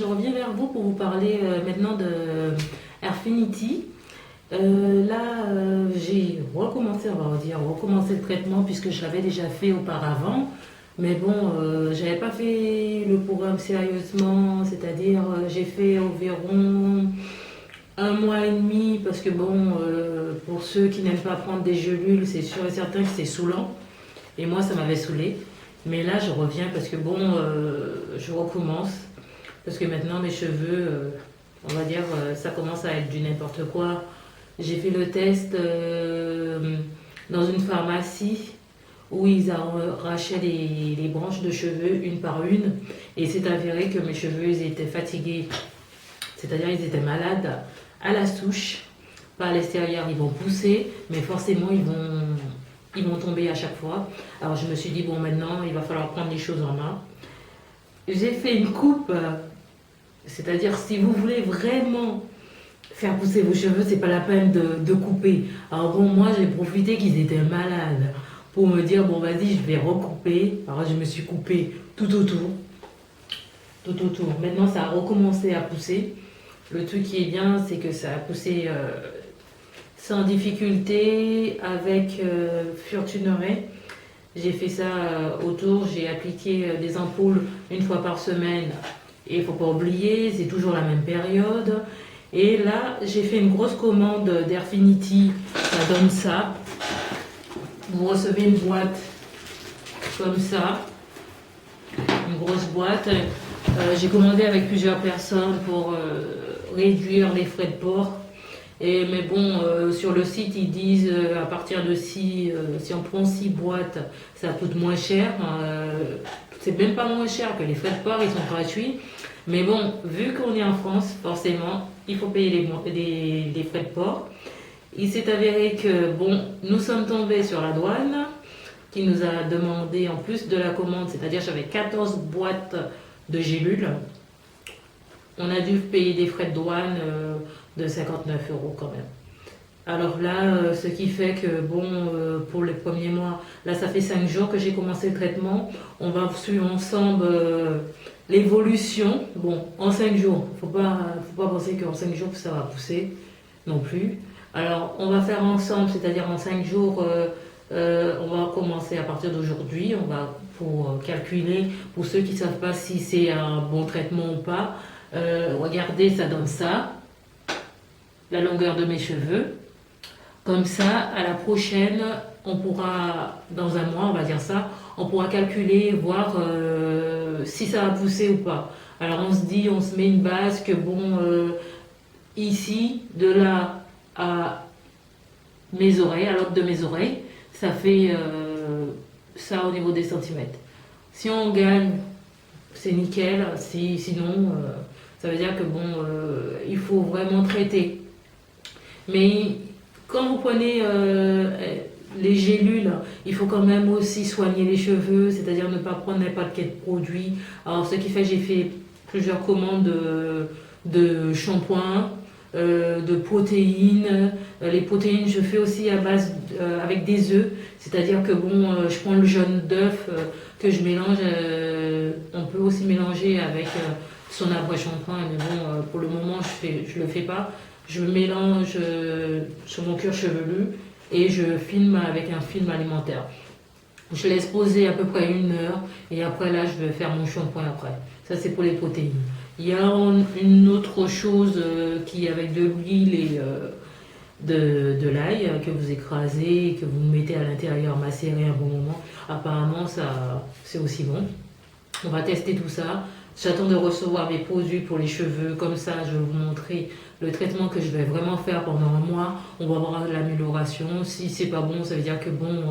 je reviens vers vous pour vous parler maintenant de Airfinity. J'ai recommencé, on va dire, recommencé le traitement puisque je l'avais déjà fait auparavant. Mais bon, j'avais pas fait le programme sérieusement, c'est-à-dire j'ai fait environ un mois et demi parce que bon, pour ceux qui n'aiment pas prendre des gélules, c'est sûr et certain que c'est saoulant. Et moi, ça m'avait saoulé. Mais là, je reviens parce que bon, je recommence. Parce que maintenant, mes cheveux, on va dire, ça commence à être du n'importe quoi. J'ai fait le test dans une pharmacie où ils arrachaient les branches de cheveux une par une. Et c'est avéré que mes cheveux, ils étaient fatigués. C'est-à-dire, ils étaient malades à la souche. Pas à l'extérieur, ils vont pousser, mais forcément, ils vont tomber à chaque fois. Alors, je me suis dit, bon, maintenant, il va falloir prendre les choses en main. J'ai fait une coupe, c'est-à-dire, si vous voulez vraiment faire pousser vos cheveux, c'est pas la peine de couper. Alors bon, moi j'ai profité qu'ils étaient malades pour me dire bon vas-y je vais recouper. Alors je me suis coupé tout autour, tout autour. Maintenant ça a recommencé à pousser. Le truc qui est bien c'est que ça a poussé sans difficulté avec Furtuneret. J'ai fait ça autour, j'ai appliqué des ampoules une fois par semaine. Et il ne faut pas oublier, c'est toujours la même période. Et là, j'ai fait une grosse commande d'Airfinity. Ça donne ça. Vous recevez une boîte comme ça. Une grosse boîte. J'ai commandé avec plusieurs personnes pour réduire les frais de port. Mais bon, sur le site, ils disent à partir de si on prend 6 boîtes, ça coûte moins cher. C'est même pas moins cher que les frais de port, ils sont gratuits. Mais bon, vu qu'on est en France, forcément, il faut payer les frais de port. Il s'est avéré que, bon, nous sommes tombés sur la douane qui nous a demandé, en plus de la commande, c'est-à-dire j'avais 14 boîtes de gélules, on a dû payer des frais de douane de 59 € quand même. Alors là, ce qui fait que, bon, pour les premiers mois, là ça fait 5 jours que j'ai commencé le traitement, on va suivre ensemble l'évolution. Bon, en 5 jours, faut pas penser qu'en 5 jours ça va pousser non plus. Alors on va faire ensemble, c'est-à-dire en 5 jours, on va commencer à partir d'aujourd'hui, on va pour calculer, pour ceux qui ne savent pas si c'est un bon traitement ou pas, regardez, ça donne ça, la longueur de mes cheveux. Comme ça, à la prochaine, on pourra, dans un mois, on va dire ça, on pourra calculer, voir si ça va pousser ou pas. Alors on se dit, on se met une base que bon, ici, de là à mes oreilles, à l'autre de mes oreilles, ça fait ça au niveau des centimètres. Si on gagne, c'est nickel. Sinon, ça veut dire que bon, il faut vraiment traiter. Mais quand vous prenez les gélules, il faut quand même aussi soigner les cheveux, c'est-à-dire ne pas prendre n'importe quel produit. Alors ce qui fait que j'ai fait plusieurs commandes de shampoing, de protéines. Les protéines, je fais aussi à base avec des œufs, c'est-à-dire que bon, je prends le jaune d'œuf que je mélange. On peut aussi mélanger avec son après-shampoing, mais bon, pour le moment, je le fais pas. Je mélange sur mon cuir chevelu et je filme avec un film alimentaire. Je laisse poser à peu près 1 heure et après là je vais faire mon shampoing après. Ça c'est pour les protéines. Il y a une autre chose qui est avec de l'huile et de l'ail que vous écrasez et que vous mettez à l'intérieur, macérer un bon moment. Apparemment ça c'est aussi bon. On va tester tout ça. J'attends de recevoir mes produits pour les cheveux, comme ça je vais vous montrer le traitement que je vais vraiment faire pendant un mois. On va voir l'amélioration. Si c'est pas bon, ça veut dire que bon,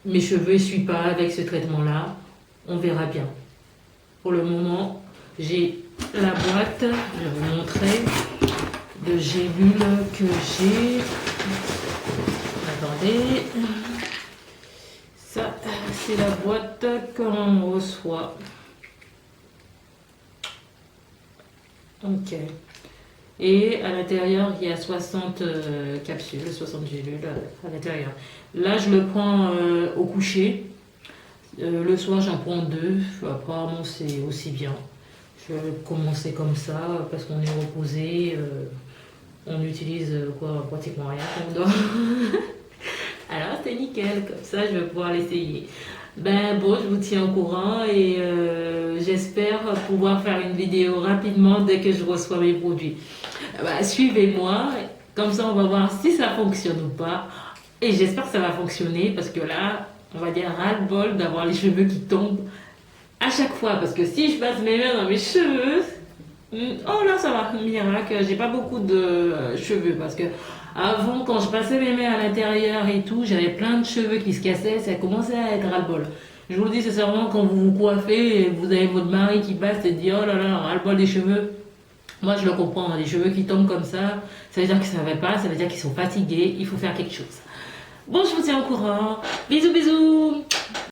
mes cheveux ne suivent pas avec ce traitement-là. On verra bien. Pour le moment, j'ai la boîte, je vais vous montrer, de gélules que j'ai. Attendez. Ça, c'est la boîte qu'on reçoit. Ok. Et à l'intérieur, il y a 60 capsules, 60 gélules à l'intérieur. Là, je le prends au coucher. Le soir, j'en prends 2. Apparemment, c'est aussi bien. Je vais commencer comme ça parce qu'on est reposé. On utilise quoi, pratiquement rien qu'on dort. Alors c'est nickel, comme ça je vais pouvoir l'essayer. Ben bon, je vous tiens au courant et j'espère pouvoir faire une vidéo rapidement dès que je reçois mes produits. Ben, suivez-moi, comme ça on va voir si ça fonctionne ou pas. Et j'espère que ça va fonctionner parce que là, on va dire ras-le-bol d'avoir les cheveux qui tombent à chaque fois. Parce que si je passe mes mains dans mes cheveux, oh là ça va, miracle, j'ai pas beaucoup de cheveux parce que avant quand je passais mes mains à l'intérieur et tout, j'avais plein de cheveux qui se cassaient, ça commençait à être ras-le-bol. Je vous le dis, c'est seulement quand vous vous coiffez et vous avez votre mari qui passe et dit oh là là, ras-le-bol des cheveux. Moi je le comprends, les cheveux qui tombent comme ça veut dire que ça va pas, ça veut dire qu'ils sont fatigués, il faut faire quelque chose. Bon, je vous tiens au courant. Bisous bisous.